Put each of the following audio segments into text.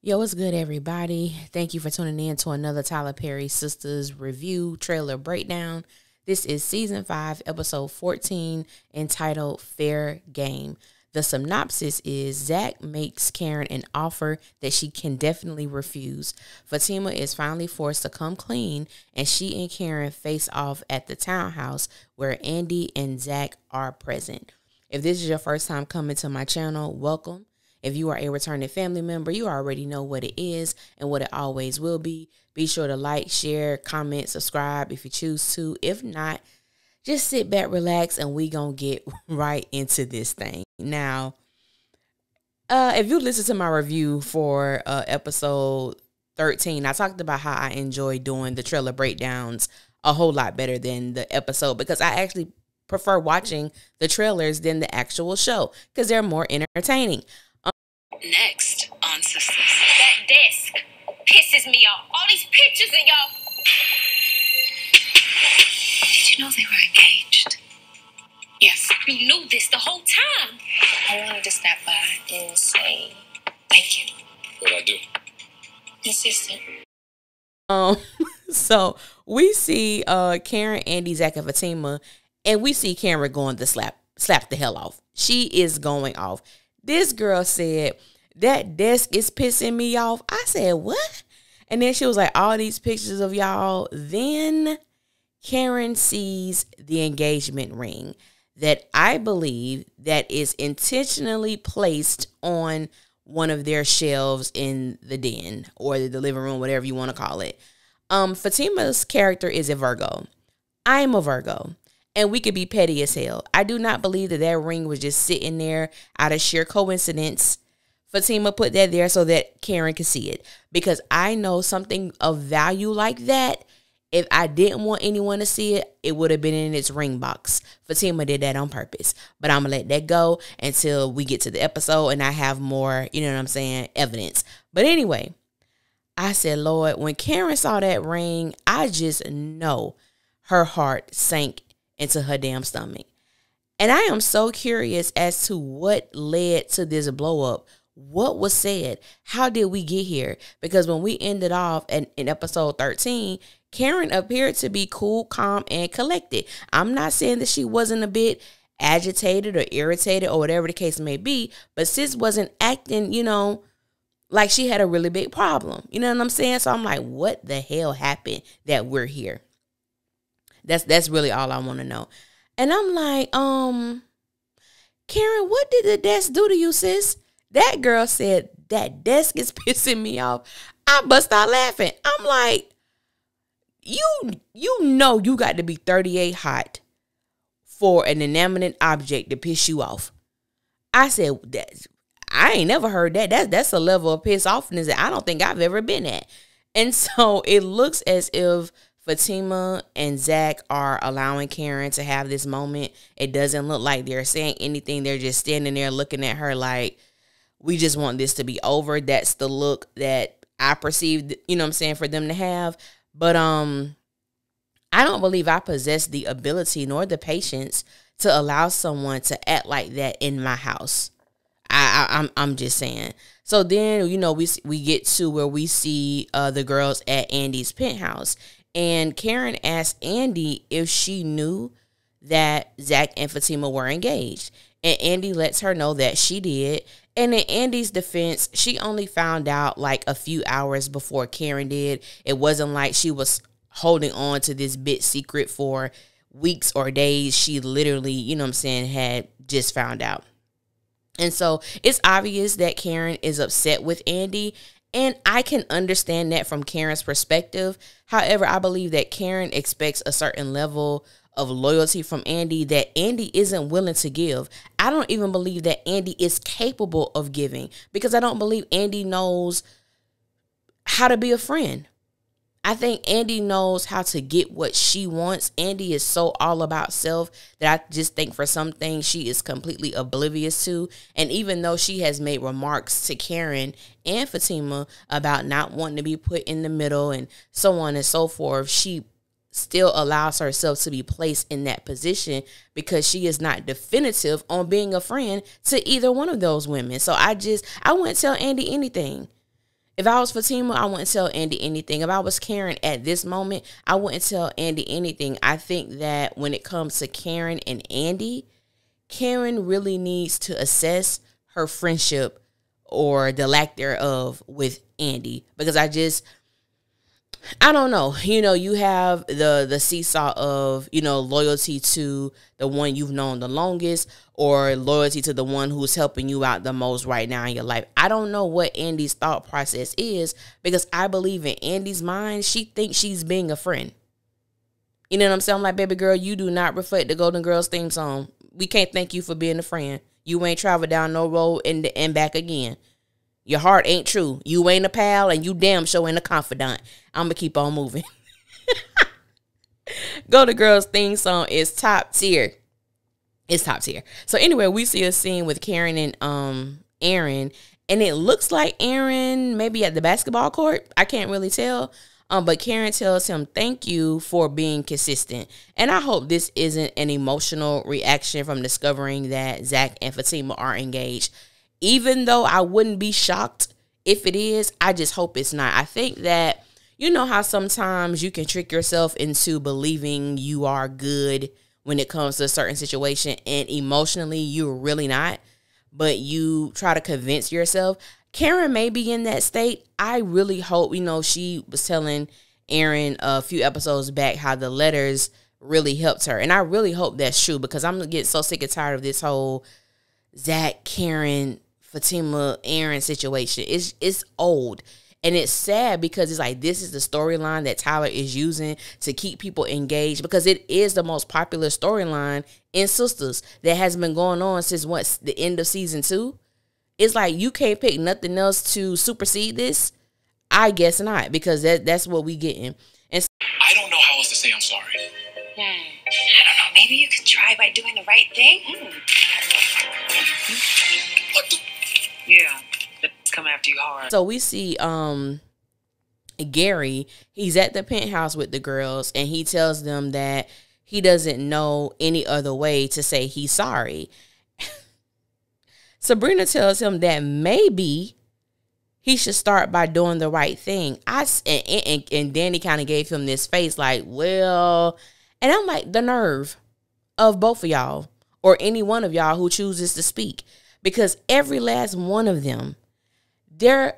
Yo, what's good, everybody? Thank you for tuning in to another Tyler Perry Sisters review trailer breakdown. This is season 5, episode 14, entitled Fair Game. The synopsis is Zach makes Karen an offer that she can definitely refuse. Fatima is finally forced to come clean, and she and Karen face off at the townhouse where Andy and Zach are present. If this is your first time coming to my channel, welcome. If you are a returning family member, you already know what it is and what it always will be. Be sure to like, share, comment, subscribe if you choose to. If not, just sit back, relax, and we gonna get right into this thing. Now, if you listen to my review for episode 13, I talked about how I enjoy doing the trailer breakdowns a whole lot better than the episode because I actually prefer watching the trailers than the actual show because they're more entertaining. Next on SISTAS. That desk pisses me off. All these pictures of y'all. Did you know they were engaged? Yes. You knew this the whole time. I wanted to stop by and say thank you. What'd I do? Insistent. So we see Karen, Andy, Zach, and Fatima, and we see Karen going to slap the hell off. She is going off. This girl said, that desk is pissing me off. I said, what? And then she was like, all these pictures of y'all. Then Karen sees the engagement ring that I believe that is intentionally placed on one of their shelves in the den or the living room, whatever you want to call it. Fatima's character is a Virgo. I'm a Virgo. And we could be petty as hell. I do not believe that that ring was just sitting there out of sheer coincidence. Fatima put that there so that Karen could see it. Because I know something of value like that, if I didn't want anyone to see it, it would have been in its ring box. Fatima did that on purpose. But I'm going to let that go until we get to the episode and I have more, you know what I'm saying, evidence. But anyway, I said, Lord, when Karen saw that ring, I just know her heart sank into her damn stomach. And I am so curious as to what led to this blow up. What was said? How did we get here? Because when we ended off in episode 13, Karen appeared to be cool, calm, and collected. I'm not saying that she wasn't a bit agitated or irritated or whatever the case may be, but sis wasn't acting, like she had a really big problem. You know what I'm saying? So I'm like, what the hell happened that we're here? That's really all I want to know. And I'm like, Karen, what did the desk do to you, sis? That girl said, that desk is pissing me off. I bust out laughing. I'm like, you know you got to be 38 hot for an inanimate object to piss you off. I said, I ain't never heard that. That's a level of piss offness that I don't think I've ever been at. And so it looks as if Fatima and Zach are allowing Karen to have this moment. It doesn't look like they're saying anything. They're just standing there looking at her like, we just want this to be over. That's the look that I perceived, for them to have. But I don't believe I possess the ability nor the patience to allow someone to act like that in my house. I'm just saying. So then, we get to where we see the girls at Andy's penthouse. And Karen asked Andy if she knew that Zach and Fatima were engaged. And Andy lets her know that she did. And in Andy's defense, she only found out like a few hours before Karen did. It wasn't like she was holding on to this bit secret for weeks or days. She literally, had just found out. And so it's obvious that Karen is upset with Andy. And I can understand that from Karen's perspective. However, I believe that Karen expects a certain level of loyalty from Andy that Andy isn't willing to give. I don't even believe that Andy is capable of giving because I don't believe Andy knows how to be a friend. I think Andy knows how to get what she wants. Andy is so all about self that I just think for some things she is completely oblivious to. And even though she has made remarks to Karen and Fatima about not wanting to be put in the middle and so on and so forth, she still allows herself to be placed in that position because she is not definitive on being a friend to either one of those women. So I wouldn't tell Andy anything. If I was Fatima, I wouldn't tell Andy anything. If I was Karen at this moment, I wouldn't tell Andy anything. I think that when it comes to Karen and Andy, Karen really needs to assess her friendship or the lack thereof with Andy, because I don't know. You have the seesaw of, loyalty to the one you've known the longest, or loyalty to the one who's helping you out the most right now in your life. I don't know what Andy's thought process is, because I believe in Andy's mind, she thinks she's being a friend. You know what I'm saying? I'm like, baby girl, you do not reflect the Golden Girls theme song. We can't thank you for being a friend. You ain't traveled down no road and back again. Your heart ain't true. You ain't a pal, and you damn sure ain't a confidant. I'm going to keep on moving. Golden Girls theme song is top tier. It's top tier. So anyway, we see a scene with Karen and Aaron, and it looks like Aaron maybe at the basketball court. I can't really tell. But Karen tells him, thank you for being consistent. And I hope this isn't an emotional reaction from discovering that Zach and Fatima are engaged. Even though I wouldn't be shocked if it is, I just hope it's not. I think that, you know how sometimes you can trick yourself into believing you are good when it comes to a certain situation, and emotionally you're really not, but you try to convince yourself. Karen may be in that state. I really hope, she was telling Aaron a few episodes back how the letters really helped her. And I really hope that's true, because I'm going to get so sick and tired of this whole Zach, Karen, Fatima, Aaron situation. It's old. And it's sad, because it's like, this is the storyline that Tyler is using to keep people engaged, because it is the most popular storyline in Sisters that has been going on since the end of season 2. It's like, you can't pick nothing else to supersede this. I guess not, because that's what we getting. And I don't know how else to say I'm sorry. I don't know. Maybe you could try by doing the right thing. What the? Yeah, it's coming after you hard. So we see Gary. He's at the penthouse with the girls, and he tells them that he doesn't know any other way to say he's sorry. Sabrina tells him that maybe he should start by doing the right thing. And Danny kind of gave him this face like, well, and I'm like, the nerve of both of y'all, or any one of y'all who chooses to speak, because every last one of them, their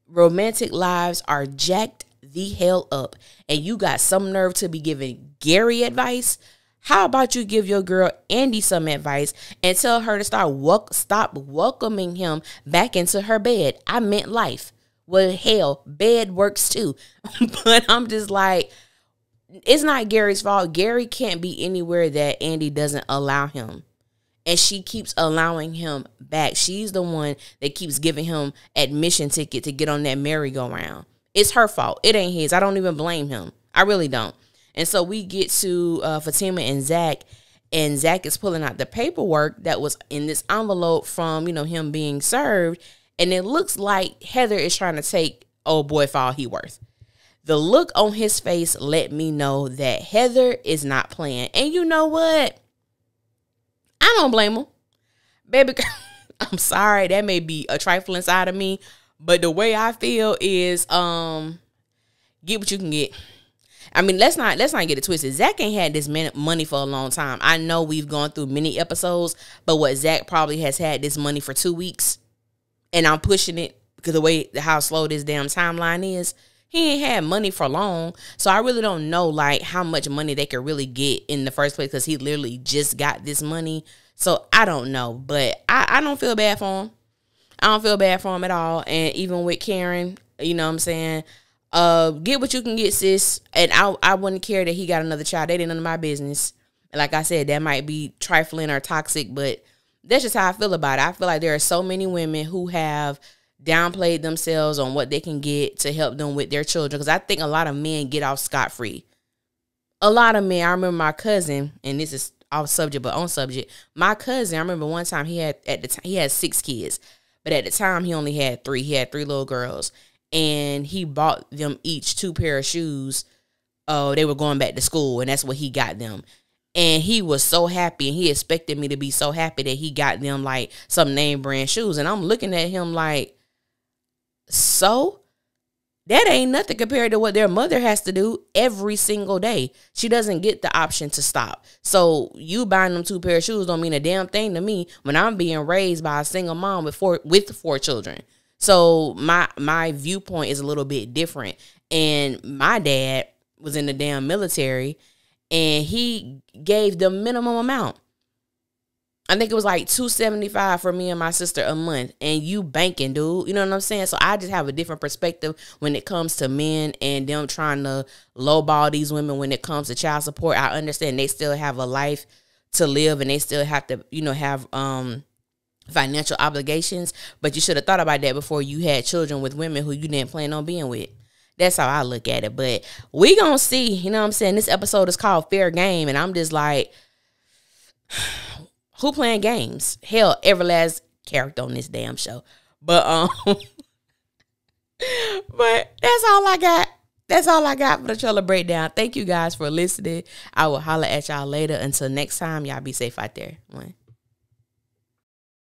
romantic lives are jacked the hell up, and you got some nerve to be giving Gary advice. How about you give your girl Andy some advice and tell her to stop welcoming him back into her bed? I meant life. Well, hell, bed works too. But I'm just like, it's not Gary's fault. Gary can't be anywhere that Andy doesn't allow him. And she keeps allowing him back. She's the one that keeps giving him admission ticket to get on that merry-go-round. It's her fault. It ain't his. I don't even blame him. I really don't. And so we get to Fatima and Zach is pulling out the paperwork that was in this envelope from, him being served. And it looks like Heather is trying to take old boy for all he worth. The look on his face let me know that Heather is not playing. And you know what? I don't blame him. Baby girl, I'm sorry. That may be a trifle inside of me. But the way I feel is get what you can get. I mean, let's not get it twisted. Zach ain't had this money for a long time. I know we've gone through many episodes, but what Zach probably has had this money for 2 weeks, and I'm pushing it because how slow this damn timeline is. He ain't had money for long, so I really don't know how much money they could really get in the first place, because he literally just got this money. So I don't know, but I don't feel bad for him. I don't feel bad for him at all. And even with Karen, you know what I'm saying? Get what you can get, sis. And I wouldn't care that he got another child. That ain't none of my business. And like I said, that might be trifling or toxic, but that's just how I feel about it. I feel like there are so many women who have downplayed themselves on what they can get to help them with their children. Because I think a lot of men get off scot-free. A lot of men. I remember my cousin, and this is off subject but on subject. My cousin, I remember one time he had 6 kids, but at the time he only had 3. He had 3 little girls. And he bought them each 2 pair of shoes. They were going back to school, and that's what he got them. And he was so happy, and he expected me to be so happy that he got them some name brand shoes. And I'm looking at him like, So that ain't nothing compared to what their mother has to do every single day. She doesn't get the option to stop. So you buying them 2 pair of shoes don't mean a damn thing to me when I'm being raised by a single mom with 4 children. So my viewpoint is a little bit different. And my dad was in the damn military, and he gave the minimum amount. I think it was like $275 for me and my sister a month, and you banking, dude. You know what I'm saying? So I just have a different perspective when it comes to men and them trying to lowball these women when it comes to child support. I understand they still have a life to live, and they still have to, have financial obligations. But you should have thought about that before you had children with women who you didn't plan on being with. That's how I look at it. But we gonna see. You know what I'm saying? This episode is called Fair Game, and I'm just like, who playing games? Hell, every last character on this damn show. But but that's all I got. That's all I got for the trailer breakdown. Thank you guys for listening. I will holler at y'all later. Until next time, y'all be safe out there. One.